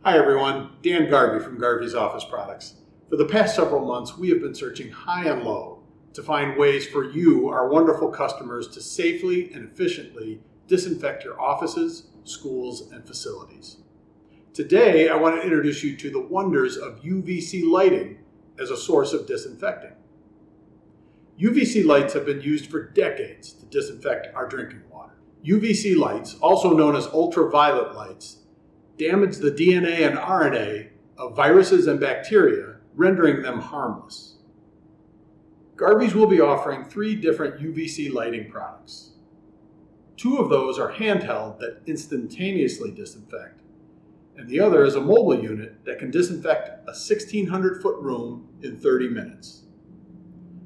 Hi everyone, Dan Garvey from Garvey's Office Products. For the past several months, we have been searching high and low to find ways for you, our wonderful customers, to safely and efficiently disinfect your offices, schools, and facilities. Today, I want to introduce you to the wonders of UVC lighting as a source of disinfecting. UVC lights have been used for decades to disinfect our drinking water. UVC lights, also known as ultraviolet lights, damage the DNA and RNA of viruses and bacteria, rendering them harmless. Garvey's will be offering 3 different UVC lighting products. 2 of those are handheld that instantaneously disinfect, and the other is a mobile unit that can disinfect a 1,600-foot room in 30 minutes.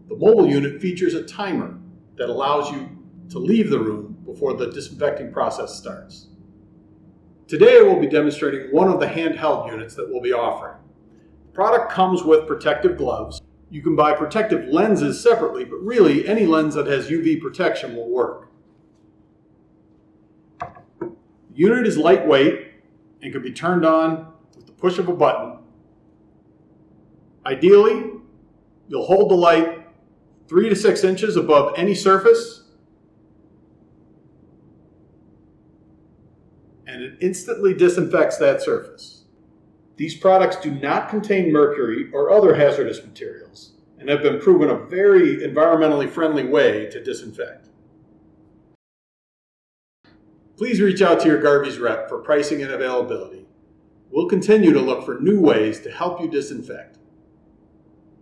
The mobile unit features a timer that allows you to leave the room before the disinfecting process starts. Today I will be demonstrating one of the handheld units that we'll be offering. The product comes with protective gloves. You can buy protective lenses separately, but really any lens that has UV protection will work. The unit is lightweight and can be turned on with the push of a button. Ideally, you'll hold the light 3 to 6 inches above any surface, and it instantly disinfects that surface. These products do not contain mercury or other hazardous materials and have been proven a very environmentally friendly way to disinfect. Please reach out to your Garvey's rep for pricing and availability. We'll continue to look for new ways to help you disinfect.